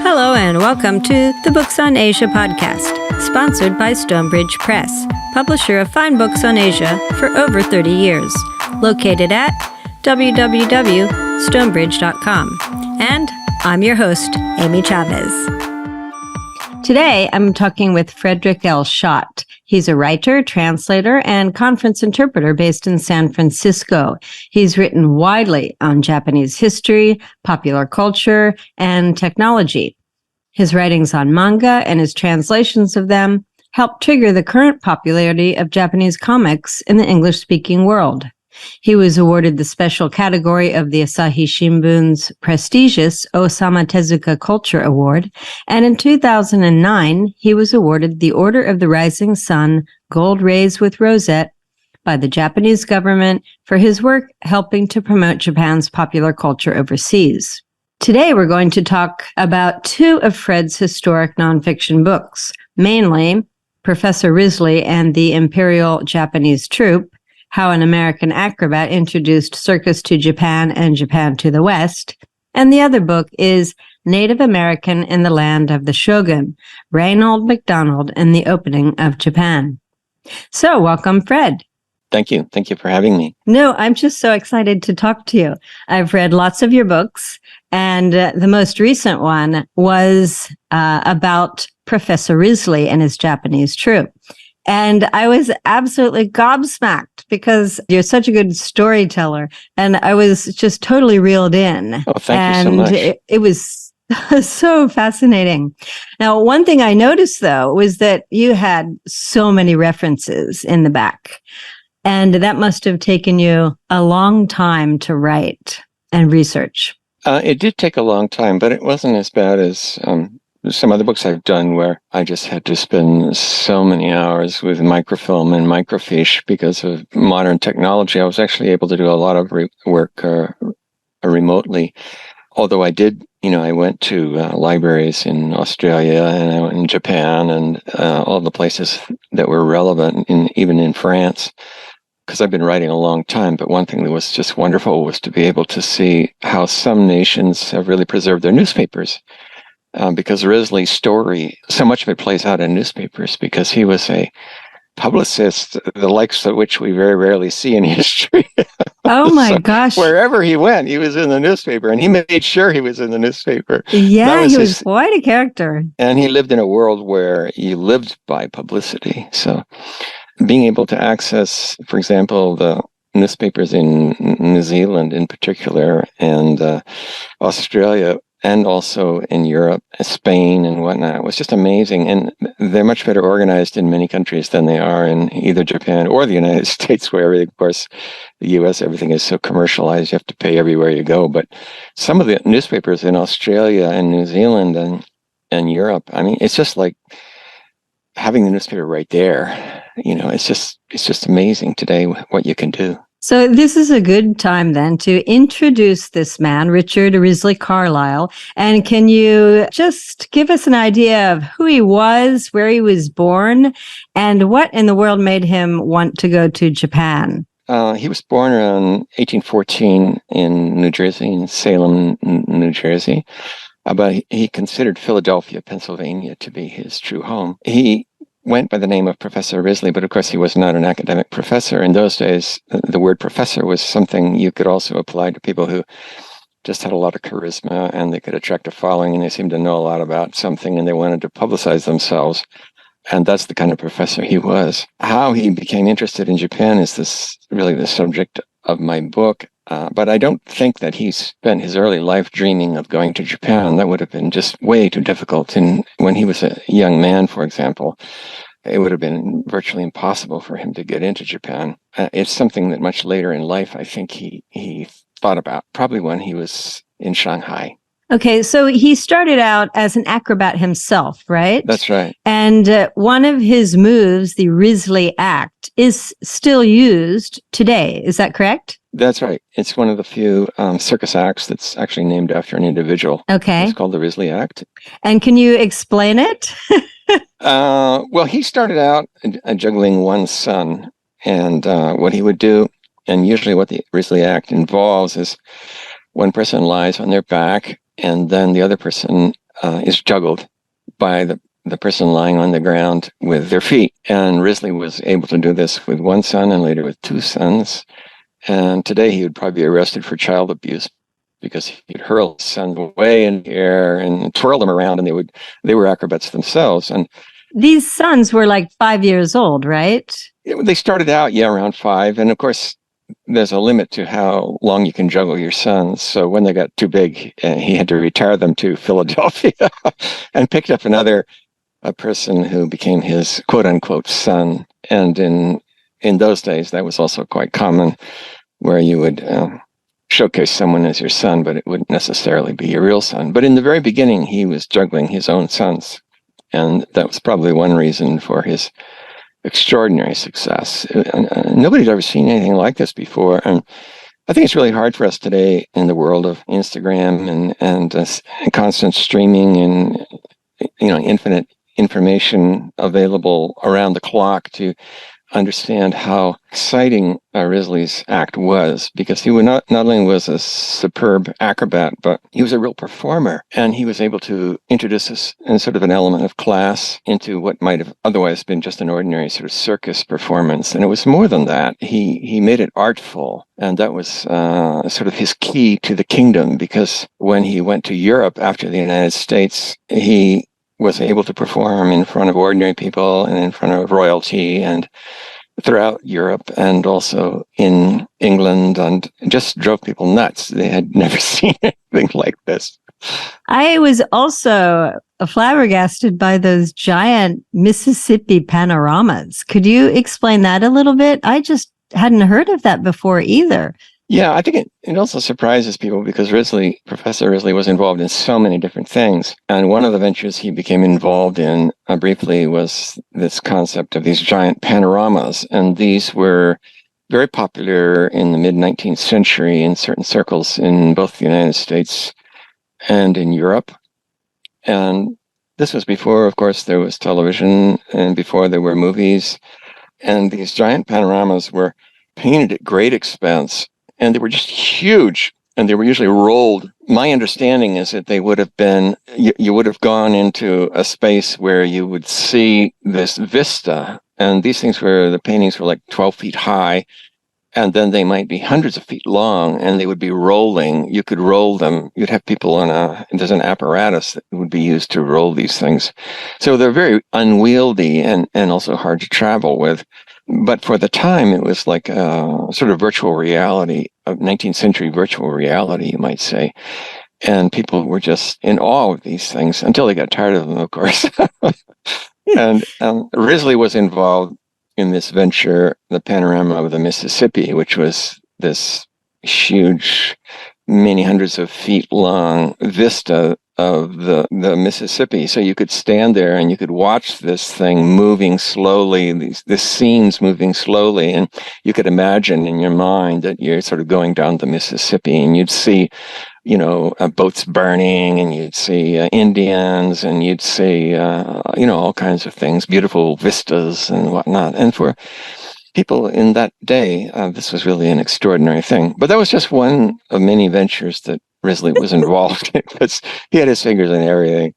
Hello and welcome to the Books on Asia podcast, sponsored by Stonebridge Press, publisher of fine books on Asia for over 30 years, located at www.stonebridge.com. And I'm your host, Amy Chavez. Today, I'm talking with Frederik L. Schodt. He's a writer, translator, and conference interpreter based in San Francisco. He's written widely on Japanese history, popular culture, and technology. His writings on manga and his translations of them helped trigger the current popularity of Japanese comics in the English-speaking world. He was awarded the special category of the Asahi Shimbun's prestigious Osamu Tezuka Culture Award, and in 2009, he was awarded the Order of the Rising Sun Gold Rays with Rosette by the Japanese government for his work helping to promote Japan's popular culture overseas. Today, we're going to talk about two of Fred's historic nonfiction books, mainly Professor Risley and the Imperial Japanese Troupe, How an American Acrobat Introduced Circus to Japan and Japan to the West. And the other book is Native American in the Land of the Shogun, Reynold MacDonald and the Opening of Japan. So, welcome, Fred. Thank you. Thank you for having me. No, I'm just so excited to talk to you. I've read lots of your books, and the most recent one was about Professor Risley and his Japanese troupe. And I was absolutely gobsmacked because you're such a good storyteller. And I was just totally reeled in. Oh, thank you so much. It was so fascinating. Now, one thing I noticed, though, was that you had so many references in the back. And that must have taken you a long time to write and research. It did take a long time, but it wasn't as bad as some other books I've done where I just had to spend so many hours with microfilm and microfiche because of modern technology. I was actually able to do a lot of work remotely. Although I did, I went to libraries in Australia and I went in Japan and all the places that were relevant, even in France, because I've been writing a long time. But one thing that was just wonderful was to be able to see how some nations have really preserved their newspapers. Because Risley's story, so much of it plays out in newspapers because he was a publicist, the likes of which we very rarely see in history. Oh my gosh. Wherever he went, he was in the newspaper, and he made sure he was in the newspaper. Yeah, he was quite a character. And he lived in a world where you lived by publicity. So being able to access, for example, the newspapers in New Zealand in particular, and Australia, and also in Europe, Spain and whatnot, was just amazing. And they're much better organized in many countries than they are in either Japan or the United States, where, of course, the U.S., everything is so commercialized, you have to pay everywhere you go. But some of the newspapers in Australia and New Zealand and Europe, I mean, it's just like having the newspaper right there. It's just amazing today what you can do. So this is a good time then to introduce this man, Richard Risley Carlisle. And can you just give us an idea of who he was, where he was born, and what in the world made him want to go to Japan? He was born around 1814 in New Jersey, in Salem, New Jersey. But he considered Philadelphia, Pennsylvania to be his true home. He went by the name of Professor Risley, but of course he was not an academic professor. In those days, the word professor was something you could also apply to people who just had a lot of charisma and they could attract a following and they seemed to know a lot about something and they wanted to publicize themselves. And that's the kind of professor he was. How he became interested in Japan is really the subject of my book. But I don't think that he spent his early life dreaming of going to Japan. That would have been just way too difficult. And when he was a young man, for example, it would have been virtually impossible for him to get into Japan. It's something that much later in life, I think he thought about, probably when he was in Shanghai. Okay, so he started out as an acrobat himself, right? That's right. And one of his moves, the Risley Act, is still used today. Is that correct? That's right. It's one of the few circus acts that's actually named after an individual. Okay. It's called the Risley Act. And can you explain it? Well, he started out juggling one son, and what he would do, and usually what the Risley Act involves is one person lies on their back, and then the other person is juggled by the person lying on the ground with their feet. And Risley was able to do this with one son and later with two sons. And today he would probably be arrested for child abuse because he'd hurl his sons way in the air and twirl them around, and they were acrobats themselves. And these sons were like 5 years old, right? They started out, around 5. And of course, there's a limit to how long you can juggle your sons. So when they got too big, he had to retire them to Philadelphia and picked up a person who became his quote unquote son. And in those days, that was also quite common, where you would showcase someone as your son, but it wouldn't necessarily be your real son. But in the very beginning, he was juggling his own sons. And that was probably one reason for his extraordinary success. Nobody's ever seen anything like this before. And I think it's really hard for us today in the world of Instagram and constant streaming and infinite information available around the clock to understand how exciting Risley's act was, because he would not only was a superb acrobat, but he was a real performer, and he was able to introduce us in sort of an element of class into what might have otherwise been just an ordinary sort of circus performance. And it was more than that. He made it artful, and that was sort of his key to the kingdom, because when he went to Europe after the United States, he was able to perform in front of ordinary people and in front of royalty and throughout Europe and also in England, and just drove people nuts. They had never seen anything like this. I was also flabbergasted by those giant Mississippi panoramas. Could you explain that a little bit? I just hadn't heard of that before either. Yeah, I think it also surprises people because Professor Risley was involved in so many different things. And one of the ventures he became involved in briefly was this concept of these giant panoramas. And these were very popular in the mid-19th century in certain circles in both the United States and in Europe. And this was before, of course, there was television and before there were movies. And these giant panoramas were painted at great expense. And they were just huge, and they were usually rolled. My understanding is that they would have been, you would have gone into a space where you would see this vista, and these things the paintings were like 12 feet high, and then they might be hundreds of feet long, and they would be rolling. You could roll them. You'd have people there's an apparatus that would be used to roll these things. So they're very unwieldy and also hard to travel with. But for the time, it was like a sort of virtual reality, of 19th century virtual reality, you might say. And people were just in awe of these things until they got tired of them, of course. And Risley was involved in this venture, the Panorama of the Mississippi, which was this huge, many hundreds of feet long vista of the Mississippi. So you could stand there and you could watch this thing moving slowly, these scenes moving slowly, and you could imagine in your mind that you're sort of going down the Mississippi, and you'd see, boats burning, and you'd see Indians, and you'd see, all kinds of things, beautiful vistas and whatnot. And for people in that day, this was really an extraordinary thing. But that was just one of many ventures that Risley was involved in, because he had his fingers in everything.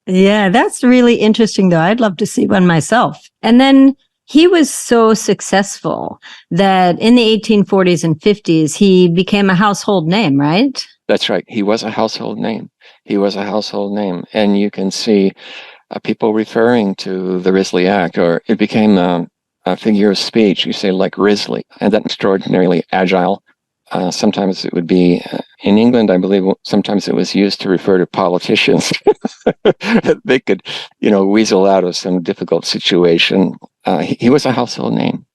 Yeah, that's really interesting, though. I'd love to see one myself. And then he was so successful that in the 1840s and 50s, he became a household name, right? That's right. He was a household name. And you can see people referring to the Risley Act, or it became a figure of speech. You say, like Risley, and that extraordinarily agile. Sometimes it would be, in England, I believe, sometimes it was used to refer to politicians. They could, weasel out of some difficult situation. He was a household name.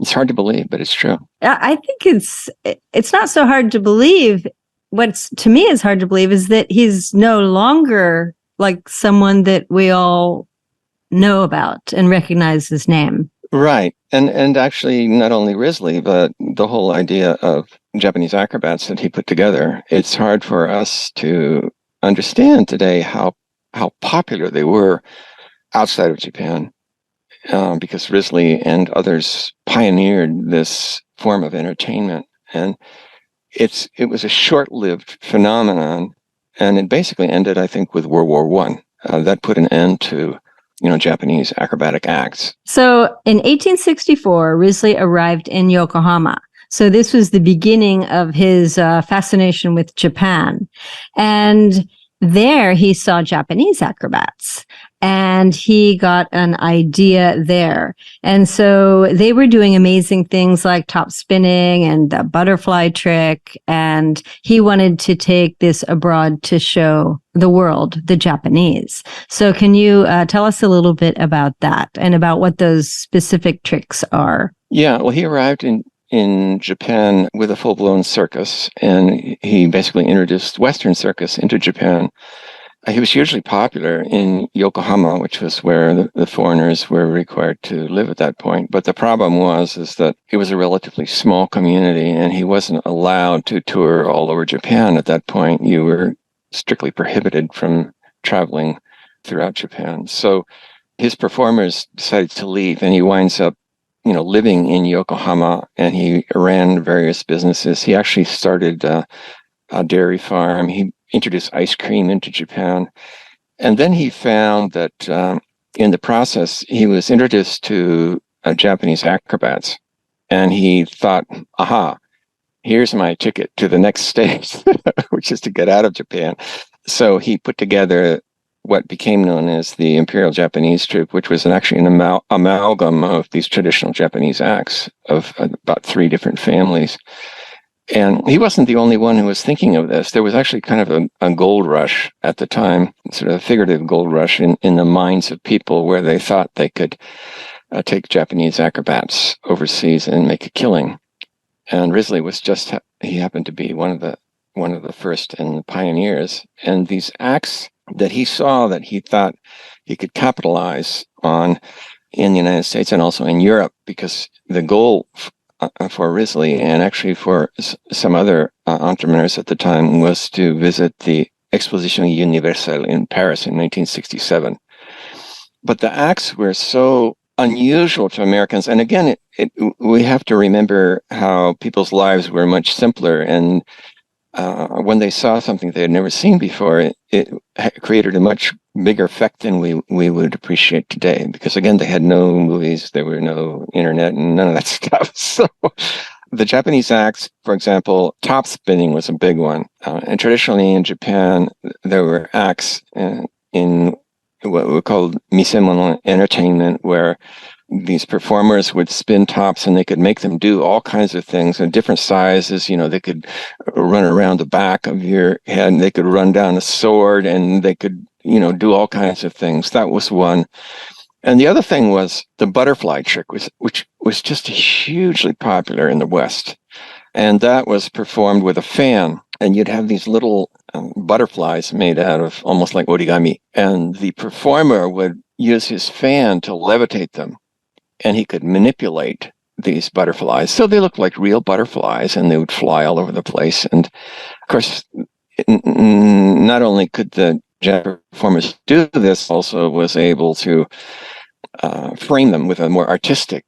It's hard to believe, but it's true. I think it's not so hard to believe. What's to me is hard to believe is that he's no longer like someone that we all know about and recognize his name. Right. And actually, not only Risley, but the whole idea of Japanese acrobats that he put together, it's hard for us to understand today how popular they were outside of Japan, because Risley and others pioneered this form of entertainment. And it was a short-lived phenomenon, And it basically ended, I think, with World War I. That put an end to, Japanese acrobatic acts. So in 1864, Risley arrived in Yokohama. So this was the beginning of his fascination with Japan. And there he saw Japanese acrobats and he got an idea there. And so they were doing amazing things like top spinning and the butterfly trick. And he wanted to take this abroad to show the world, the Japanese. So can you tell us a little bit about that and about what those specific tricks are? Yeah, well, he arrived in Japan with a full-blown circus, and he basically introduced Western circus into Japan. He was hugely popular in Yokohama, which was where the foreigners were required to live at that point. But the problem is that it was a relatively small community, and he wasn't allowed to tour all over Japan at that point. You were strictly prohibited from traveling throughout Japan. So his performers decided to leave, and he winds up living in Yokohama, and he ran various businesses. He actually started a dairy farm. He introduced ice cream into Japan. And then he found that in the process, he was introduced to Japanese acrobats. And he thought, aha, here's my ticket to the next stage, which is to get out of Japan. So he put together what became known as the Imperial Japanese Troupe, which was actually an amalgam of these traditional Japanese acts of about 3 different families. And he wasn't the only one who was thinking of this. There was actually kind of a gold rush at the time, sort of a figurative gold rush in the minds of people where they thought they could take Japanese acrobats overseas and make a killing. And Risley was he happened to be one of the first and the pioneers. And these acts that he saw that he thought he could capitalize on in the United States and also in Europe, because the goal for Risley and actually for some other entrepreneurs at the time was to visit the Exposition Universelle in Paris in 1967. But the acts were so unusual to Americans. And again, we have to remember how people's lives were much simpler, and when they saw something they had never seen before, it created a much bigger effect than we would appreciate today. Because again, they had no movies, there were no internet, and none of that stuff. So the Japanese acts, for example, top spinning was a big one. And traditionally in Japan, there were acts in what we called misemono entertainment, where these performers would spin tops and they could make them do all kinds of things in different sizes. They could run around the back of your head, and they could run down a sword, and they could, do all kinds of things. That was one. And the other thing was the butterfly trick, which was just hugely popular in the West. And that was performed with a fan. And you'd have these little butterflies made out of almost like origami. And the performer would use his fan to levitate them. And he could manipulate these butterflies. So they looked like real butterflies, and they would fly all over the place. And of course, not only could the Japanese performers do this, also was able to frame them with in a more artistic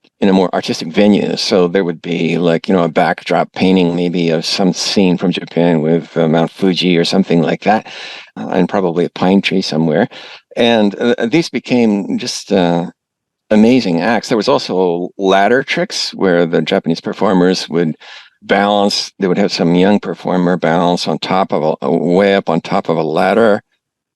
venue. So there would be like, a backdrop painting maybe of some scene from Japan with Mount Fuji or something like that, and probably a pine tree somewhere. And these became just amazing acts. There was also ladder tricks where the Japanese performers would balance. They would have some young performer balance on top of way up on top of a ladder,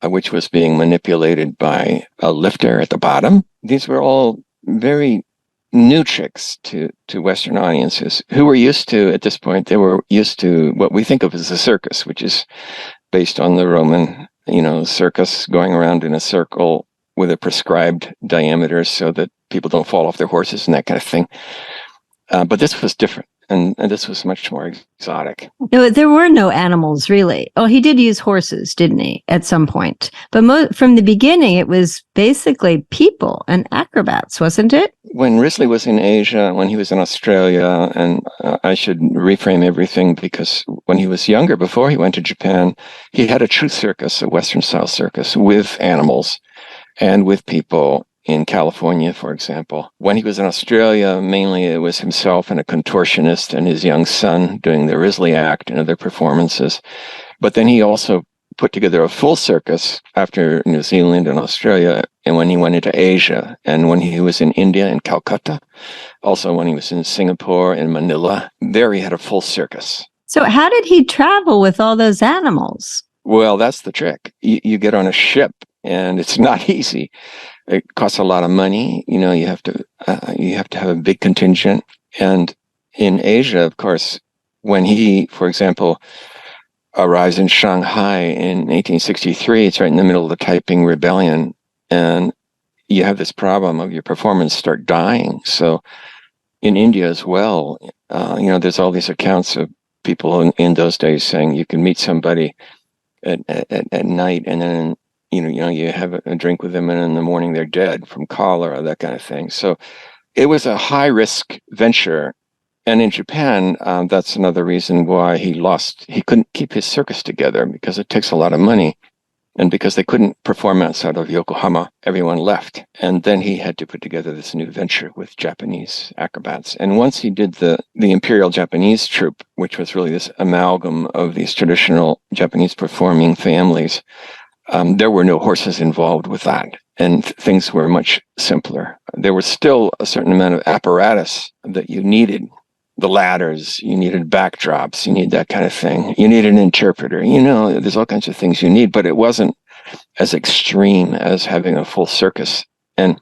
which was being manipulated by a lifter at the bottom. These were all very new tricks to Western audiences who were used to, at this point, they were used to what we think of as a circus, which is based on the Roman, circus, going around in a circle with a prescribed diameter so that people don't fall off their horses and that kind of thing. But this was different, and this was much more exotic. No, there were no animals, really. Oh, he did use horses, didn't he, at some point? But from the beginning, it was basically people and acrobats, wasn't it? When Risley was in Asia, when he was in Australia, and I should reframe everything, because when he was younger, before he went to Japan, he had a true circus, a Western-style circus with animals and with people in California, for example. When he was in Australia, mainly it was himself and a contortionist and his young son doing the Risley act and other performances. But then he also put together a full circus after New Zealand and Australia, and when he went into Asia, and when he was in India and Calcutta, also when he was in Singapore and Manila, there he had a full circus. So how did he travel with all those animals? Well, that's the trick. You get on a ship, and it's not easy. It costs a lot of money. You have to have a big contingent. And in Asia, of course, when he, for example, arrives in Shanghai in 1863, it's right in the middle of the Taiping Rebellion, and you have this problem of your performance start dying. So in India as well, there's all these accounts of people in those days saying you can meet somebody at night, and then you have a drink with them, and in the morning they're dead from cholera, that kind of thing. So it was a high risk venture. And in Japan, that's another reason why he couldn't keep his circus together, because it takes a lot of money. And because they couldn't perform outside of Yokohama, everyone left. And then he had to put together this new venture with Japanese acrobats. And once he did the Imperial Japanese troupe, which was really this amalgam of these traditional Japanese performing families, there were no horses involved with that. And things were much simpler. There was still a certain amount of apparatus that you needed. The ladders, you needed backdrops, you need that kind of thing. You need an interpreter. There's all kinds of things you need, but it wasn't as extreme as having a full circus. And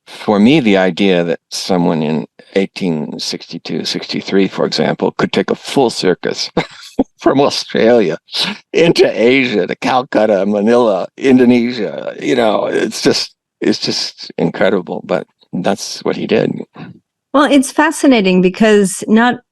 for me, the idea that someone in 1862, 63, for example, could take a full circus from Australia into Asia, to Calcutta, Manila, Indonesia, it's just incredible. But that's what he did. Well, it's fascinating because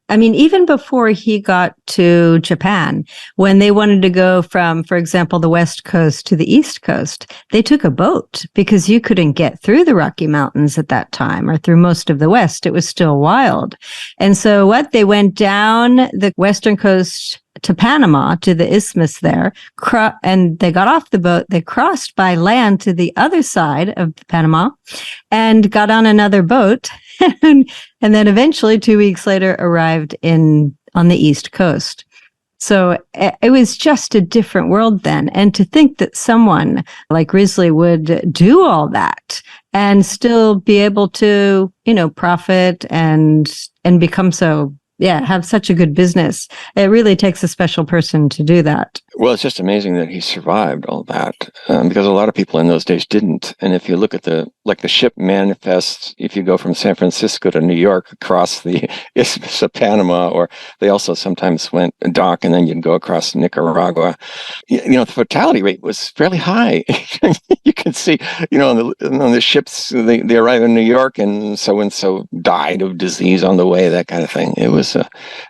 even before he got to Japan, when they wanted to go from, for example, the West Coast to the East Coast, they took a boat because you couldn't get through the Rocky Mountains at that time, or through most of the West. It was still wild. And so they went down the Western coast to Panama, to the isthmus there, and they got off the boat. They crossed by land to the other side of Panama and got on another boat. And then eventually 2 weeks later arrived on the East Coast. So it was just a different world then. And to think that someone like Risley would do all that and still be able to, profit and become have such a good business. It really takes a special person to do that. Well, it's just amazing that he survived all that, because a lot of people in those days didn't. And if you look at the ship manifests, if you go from San Francisco to New York across the Isthmus of Panama, or they also sometimes went dock and then you'd go across Nicaragua, the fatality rate was fairly high. You can see, on the ships, they arrive in New York and so died of disease on the way, that kind of thing. It was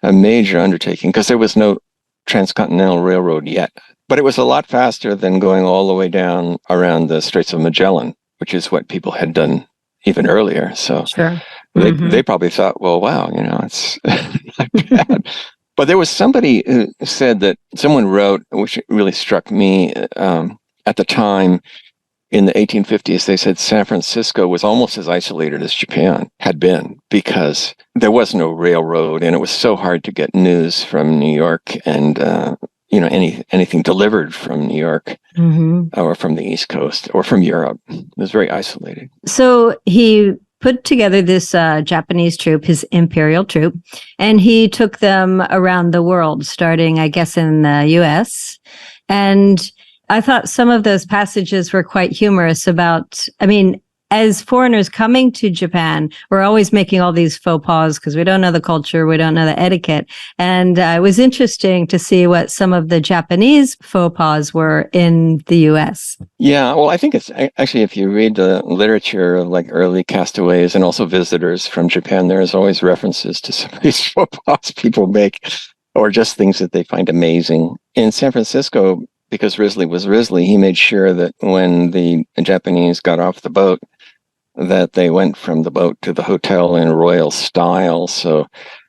a major undertaking because there was no transcontinental railroad yet. But it was a lot faster than going all the way down around the Straits of Magellan, which is what people had done even earlier. So sure. They probably thought, well, wow, it's not bad. But there was somebody who said that someone wrote, which really struck me at the time, in the 1850s, they said San Francisco was almost as isolated as Japan had been because there was no railroad, and it was so hard to get news from New York and anything delivered from New York or from the East Coast or from Europe. It was very isolated. So he put together this Japanese troupe, his imperial troupe, and he took them around the world, starting, I guess, in the U.S. And I thought some of those passages were quite humorous about, as foreigners coming to Japan, we're always making all these faux pas because we don't know the culture, we don't know the etiquette. And it was interesting to see what some of the Japanese faux pas were in the U.S. Yeah, well, I think it's actually, if you read the literature of early castaways and also visitors from Japan, there's always references to some of these faux pas people make, or just things that they find amazing. In San Francisco, because Risley was Risley, he made sure that when the Japanese got off the boat, that they went from the boat to the hotel in royal style. So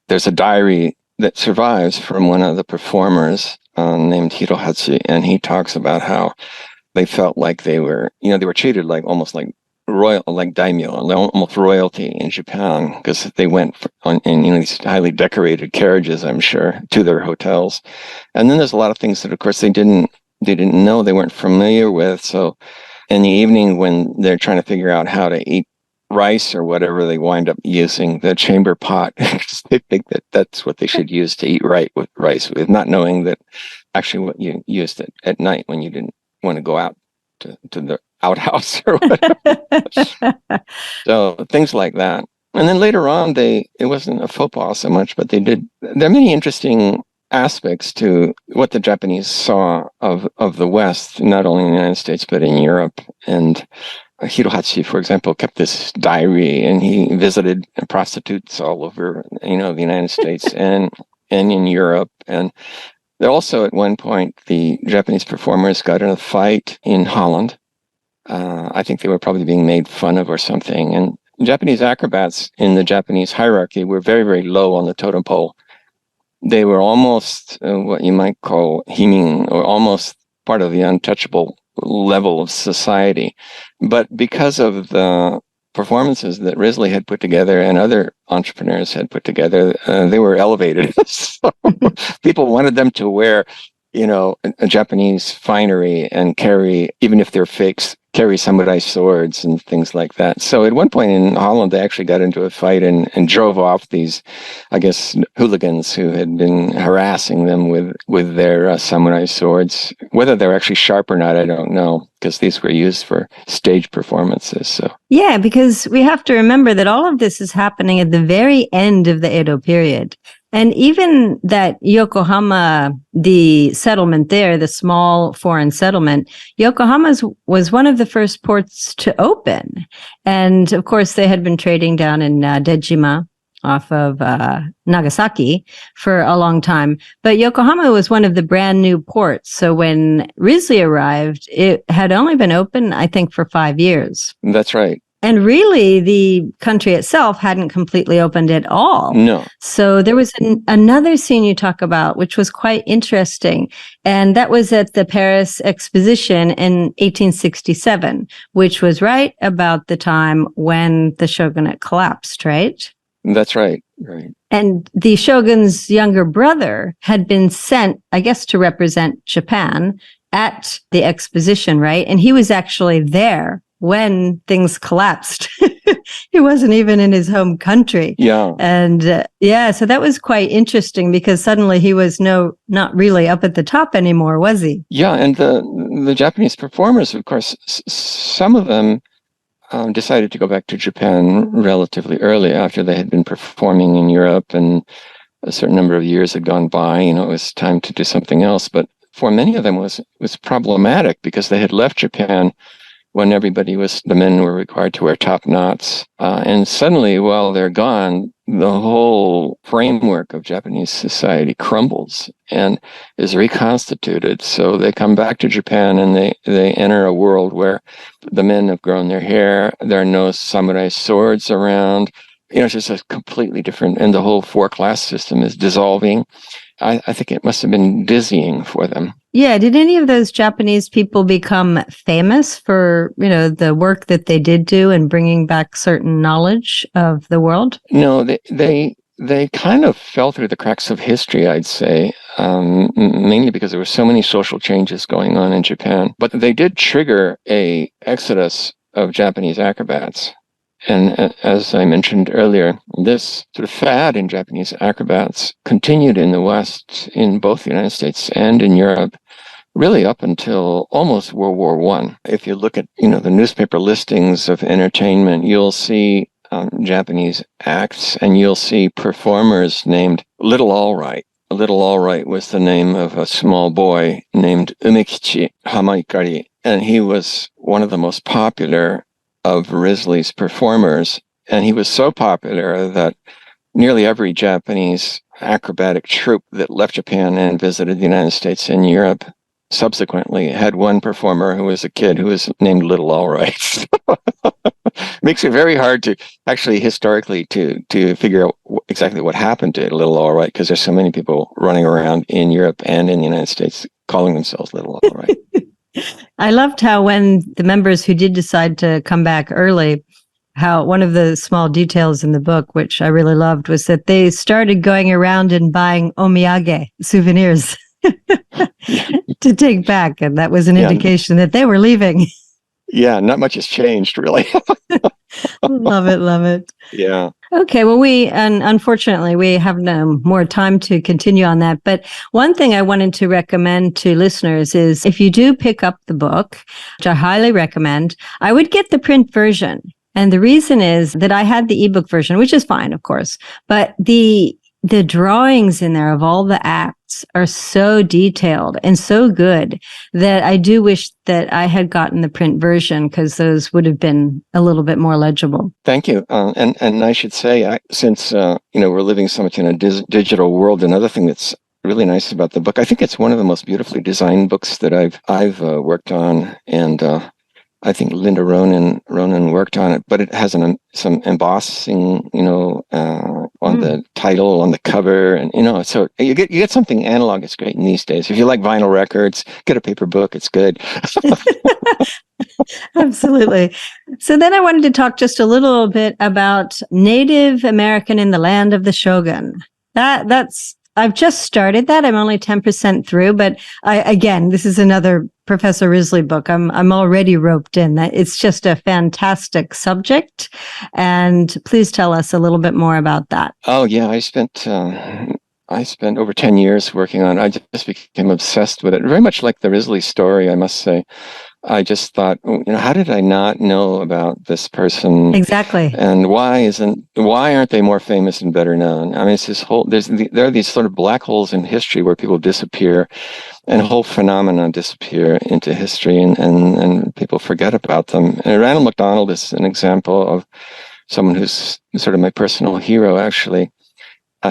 there's a diary that survives from one of the performers named Hirohatsu, and he talks about how they felt like they were treated almost like royal, like daimyo, almost royalty in Japan, because they went in these highly decorated carriages, I'm sure, to their hotels. And then there's a lot of things that, of course, they didn't they didn't know, they weren't familiar with. So in the evening, when they're trying to figure out how to eat rice or whatever, they wind up using the chamber pot because they think that that's what they should use to eat rice, with not knowing that actually what you used it at night when you didn't want to go out to the outhouse or whatever. So things like that. And then later on, it wasn't a football so much, but there are many interesting aspects to what the Japanese saw of the West, not only in the United States, but in Europe. And Hirohachi, for example, kept this diary, and he visited prostitutes all over, the United States and in Europe. And also, at one point, the Japanese performers got in a fight in Holland. I think they were probably being made fun of or something. And Japanese acrobats in the Japanese hierarchy were very, very low on the totem pole. They were almost what you might call himin, or almost part of the untouchable level of society. But because of the performances that Risley had put together and other entrepreneurs had put together, they were elevated. So people wanted them to wear, a Japanese finery and carry, even if they're fakes, carry samurai swords and things like that. So at one point in Holland, they actually got into a fight and drove off these, I guess, hooligans who had been harassing them with their samurai swords. Whether they're actually sharp or not, I don't know, because these were used for stage performances. So yeah, because we have to remember that all of this is happening at the very end of the Edo period. And even that Yokohama, the settlement there, the small foreign settlement, Yokohama was one of the first ports to open. And of course, they had been trading down in Dejima off of Nagasaki for a long time. But Yokohama was one of the brand new ports. So when Risley arrived, it had only been open, I think, for 5 years. That's right. And really, the country itself hadn't completely opened at all. No. So there was another scene you talk about, which was quite interesting. And that was at the Paris Exposition in 1867, which was right about the time when the shogunate collapsed, right? That's right. Right. And the shogun's younger brother had been sent, I guess, to represent Japan at the exposition, right? And he was actually there when things collapsed. He wasn't even in his home country. Yeah. And so that was quite interesting because suddenly he was not really up at the top anymore, was he? Yeah, and the Japanese performers, of course, some of them decided to go back to Japan relatively early after they had been performing in Europe, and a certain number of years had gone by. It was time to do something else. But for many of them, it was problematic because they had left Japan when the men were required to wear top knots. And suddenly, while they're gone, the whole framework of Japanese society crumbles and is reconstituted. So they come back to Japan and they enter a world where the men have grown their hair, there are no samurai swords around. It's just a completely different, and the whole 4-class system is dissolving. I think it must have been dizzying for them. Yeah. Did any of those Japanese people become famous for, the work that they did do in bringing back certain knowledge of the world? No, they kind of fell through the cracks of history, I'd say, mainly because there were so many social changes going on in Japan. But they did trigger a exodus of Japanese acrobats. And as I mentioned earlier, this sort of fad in Japanese acrobats continued in the West, in both the United States and in Europe, really up until almost World War I. If you look at, the newspaper listings of entertainment, you'll see Japanese acts, and you'll see performers named Little All Right. Little All Right was the name of a small boy named Umekichi Hamaikari, and he was one of the most popular of Risley's performers, and he was so popular that nearly every Japanese acrobatic troupe that left Japan and visited the United States and Europe subsequently had one performer who was a kid who was named Little All Right. Makes it very hard to actually historically to figure out exactly what happened to Little All Right, because there's so many people running around in Europe and in the United States calling themselves Little All Right. I loved how when the members who did decide to come back early, how one of the small details in the book, which I really loved, was that they started going around and buying omiyage, souvenirs. to take back. And that was an Yeah. indication that they were leaving. Yeah, not much has changed, really. Love it, love it. Yeah. Okay, well, unfortunately, we have no more time to continue on that. But one thing I wanted to recommend to listeners is if you do pick up the book, which I highly recommend, I would get the print version. And the reason is that I had the ebook version, which is fine, of course, but the drawings in there of all the acts are so detailed and so good that I do wish that I had gotten the print version, because those would have been a little bit more legible. Thank you. And I should say, since we're living so much in a digital world, another thing that's really nice about the book, I think it's one of the most beautifully designed books that I've worked on, and I think Linda Ronan worked on it, but it has some embossing, on the title, on the cover, and so you get something analog. It's great in these days. If you like vinyl records, get a paper book. It's good. Absolutely. So then I wanted to talk just a little bit about Native American in the Land of the Shogun. I've just started that. I'm only 10% through, but again, this is another Professor Risley book. I'm already roped in. It's just a fantastic subject. And please tell us a little bit more about that. Oh yeah, I spent over 10 years working on it. I just became obsessed with it. Very much like the Risley story, I must say. I just thought, how did I not know about this person? Exactly. And why aren't they more famous and better known? I mean, it's this there are these sort of black holes in history where people disappear, and whole phenomena disappear into history, and people forget about them. And Randall MacDonald is an example of someone who's sort of my personal hero, actually.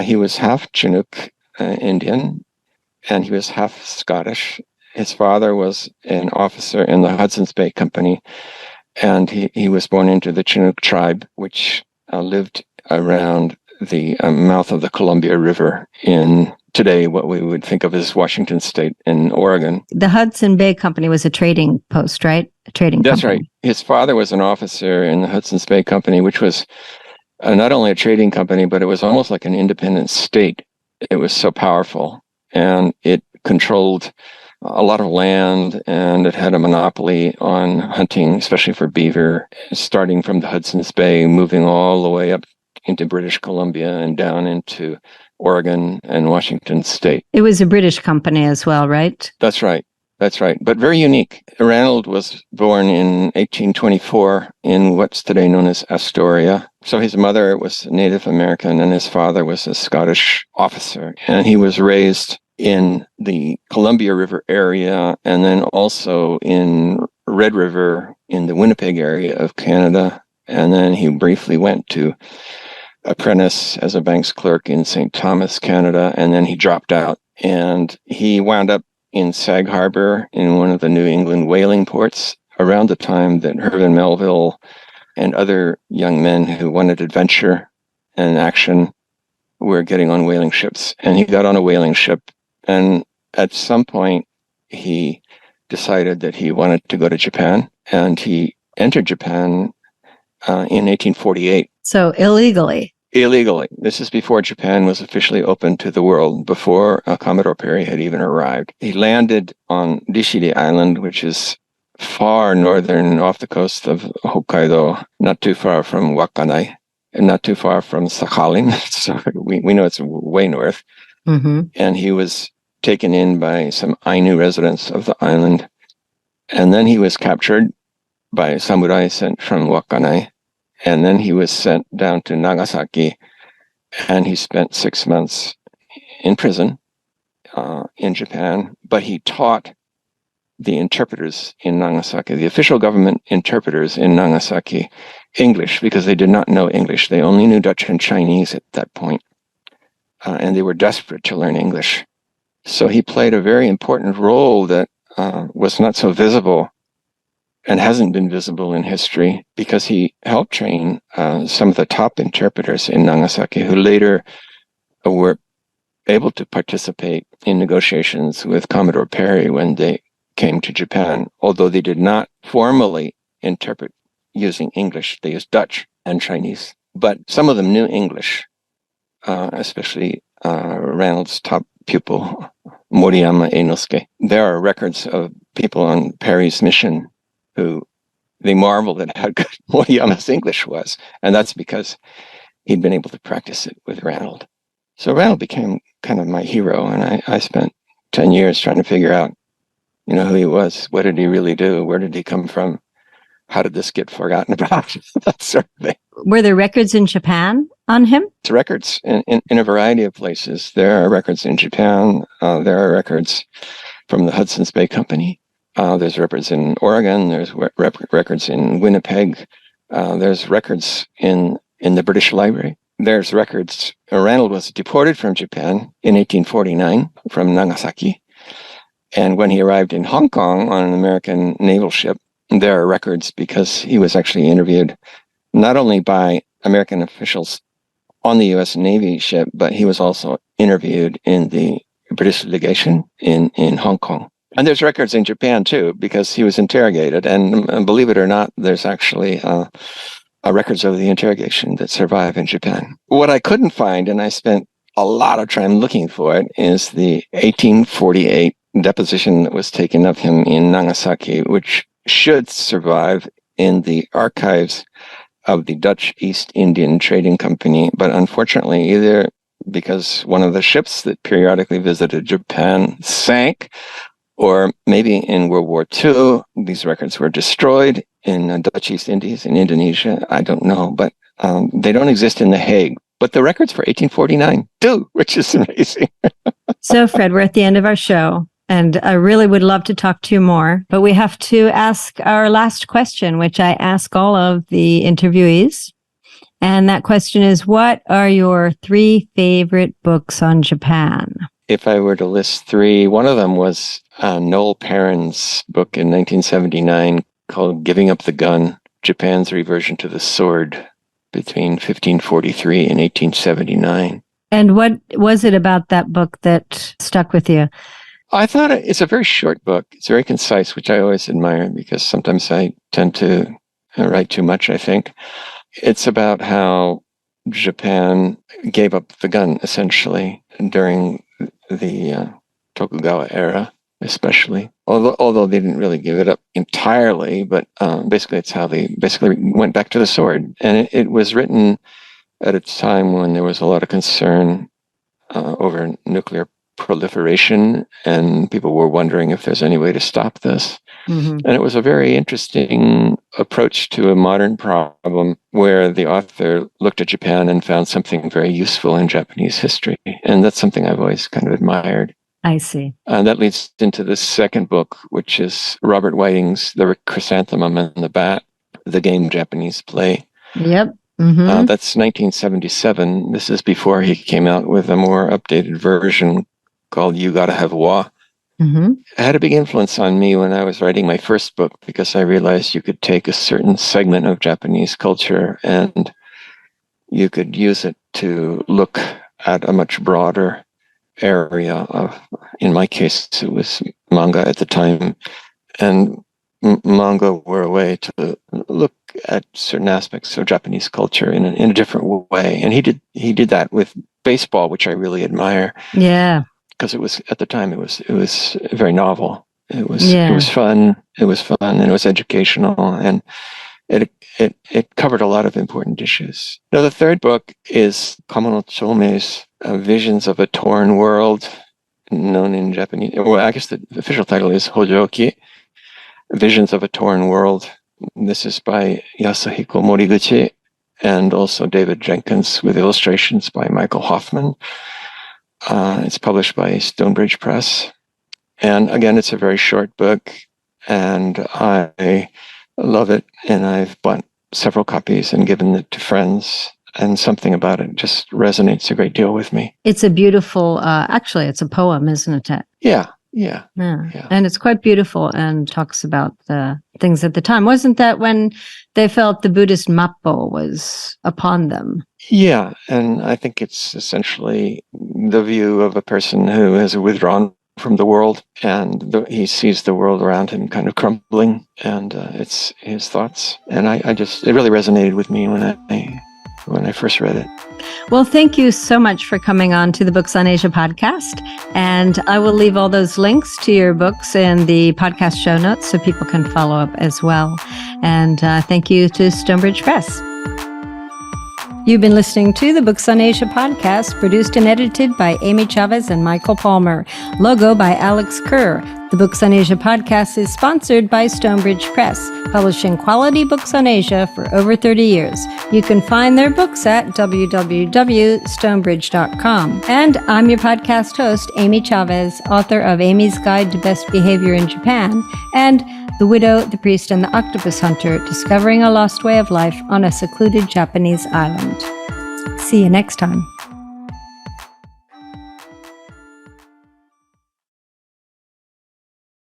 He was half Chinook Indian, and he was half Scottish. His father was an officer in the Hudson's Bay Company, and he was born into the Chinook tribe, which lived around the mouth of the Columbia River in today what we would think of as Washington State in Oregon. The Hudson Bay Company was a trading post, right? A trading That's company. right. His father was an officer in the Hudson's Bay Company, which was not only a trading company, but it was almost like an independent state. It was so powerful, and it controlled a lot of land, and it had a monopoly on hunting, especially for beaver, starting from the Hudson's Bay, moving all the way up into British Columbia and down into Oregon and Washington State. It was a British company as well, right? That's right. That's right. But very unique. Ranald was born in 1824 in what's today known as Astoria. So his mother was Native American and his father was a Scottish officer. And he was raised in the Columbia River area, and then also in Red River in the Winnipeg area of Canada. And then he briefly went to apprentice as a bank's clerk in St. Thomas, Canada, and then he dropped out. And he wound up in Sag Harbor in one of the New England whaling ports around the time that Herman Melville and other young men who wanted adventure and action were getting on whaling ships. And he got on a whaling ship, and at some point he decided that he wanted to go to Japan, and he entered Japan in 1848. So illegally. Illegally. This is before Japan was officially open to the world, before Commodore Perry had even arrived. He landed on Dishiri Island, which is far northern off the coast of Hokkaido, not too far from Wakkanai, and not too far from Sakhalin. So we know it's way north. Mm-hmm. And he was taken in by some Ainu residents of the island. And then he was captured by samurai sent from Wakkanai. And then he was sent down to Nagasaki, and he spent 6 months in prison in Japan. But he taught the interpreters in Nagasaki, the official government interpreters in Nagasaki, English, because they did not know English. They only knew Dutch and Chinese at that point, and they were desperate to learn English. So he played a very important role that was not so visible and hasn't been visible in history, because he helped train some of the top interpreters in Nagasaki who later were able to participate in negotiations with Commodore Perry when they came to Japan, although they did not formally interpret using English. They used Dutch and Chinese, but some of them knew English, especially Ranald's top pupil, Moriyama Einosuke. There are records of people on Perry's mission who they marveled at how good Moriyama's English was. And that's because he'd been able to practice it with Ranald. So Ranald became kind of my hero, and I spent 10 years trying to figure out, who he was. What did he really do? Where did he come from? How did this get forgotten about? That sort of thing. Were there records in Japan on him? It's records in a variety of places. There are records in Japan. There are records from the Hudson's Bay Company. There's records in Oregon. There's records in Winnipeg. There's records in the British Library. There's records. Ranald was deported from Japan in 1849 from Nagasaki. And when he arrived in Hong Kong on an American naval ship, there are records because he was actually interviewed not only by American officials on the U.S. Navy ship, but he was also interviewed in the British legation in Hong Kong. And there's records in Japan, too, because he was interrogated. And believe it or not, there's actually records of the interrogation that survive in Japan. What I couldn't find, and I spent a lot of time looking for it, is the 1848 deposition that was taken of him in Nagasaki, which should survive in the archives of the Dutch East Indian Trading Company. But unfortunately, either because one of the ships that periodically visited Japan sank, or maybe in World War II, these records were destroyed in Dutch East Indies, in Indonesia. I don't know, but they don't exist in The Hague. But the records for 1849 do, which is amazing. So, Fred, we're at the end of our show, and I really would love to talk to you more, but we have to ask our last question, which I ask all of the interviewees. And that question is, what are your 3 favorite books on Japan? If I were to list 3, one of them was Noel Perrin's book in 1979 called Giving Up the Gun, Japan's Reversion to the Sword between 1543 and 1879. And what was it about that book that stuck with you? I thought it's a very short book. It's very concise, which I always admire because sometimes I tend to write too much, I think. It's about how Japan gave up the gun, essentially, during the Tokugawa era, especially. Although they didn't really give it up entirely, but basically it's how they basically went back to the sword. And it was written at a time when there was a lot of concern over nuclear proliferation, and people were wondering if there's any way to stop this. Mm-hmm. And it was a very interesting approach to a modern problem where the author looked at Japan and found something very useful in Japanese history. And that's something I've always kind of admired. I see. And that leads into the second book, which is Robert Whiting's The Chrysanthemum and the Bat, the game Japanese play. Yep. Mm-hmm. That's 1977. This is before he came out with a more updated version called You Gotta Have Wa. Mm-hmm. It had a big influence on me when I was writing my first book because I realized you could take a certain segment of Japanese culture and you could use it to look at a much broader area of, in my case, it was manga at the time. And manga were a way to look at certain aspects of Japanese culture in a different way. And he did that with baseball, which I really admire. Yeah. Because it was at the time it was very novel. It was fun. It was fun and it was educational, and it covered a lot of important issues. Now the third book is Kamano Chomei's Visions of a Torn World, known in Japanese. Well, I guess the official title is Hojoki, Visions of a Torn World. This is by Yasuhiko Moriguchi and also David Jenkins with illustrations by Michael Hoffman. It's published by Stonebridge Press. And again, it's a very short book, and I love it. And I've bought several copies and given it to friends, and something about it just resonates a great deal with me. It's a beautiful, actually, it's a poem, isn't it? Yeah. And it's quite beautiful and talks about the things at the time. Wasn't that when they felt the Buddhist Mappo was upon them? Yeah, and I think it's essentially the view of a person who has withdrawn from the world, and he sees the world around him kind of crumbling, and it's his thoughts. And it really resonated with me when when I first read it. Well, thank you so much for coming on to the Books on Asia podcast. And I will leave all those links to your books in the podcast show notes so people can follow up as well. And thank you to Stonebridge Press. You've been listening to the Books on Asia podcast, produced and edited by Amy Chavez and Michael Palmer. Logo by Alex Kerr. The Books on Asia podcast is sponsored by Stonebridge Press, publishing quality books on Asia for over 30 years. You can find their books at www.stonebridge.com. And I'm your podcast host, Amy Chavez, author of Amy's Guide to Best Behavior in Japan and The Widow, the Priest, and the Octopus Hunter, Discovering a Lost Way of Life on a Secluded Japanese Island. See you next time.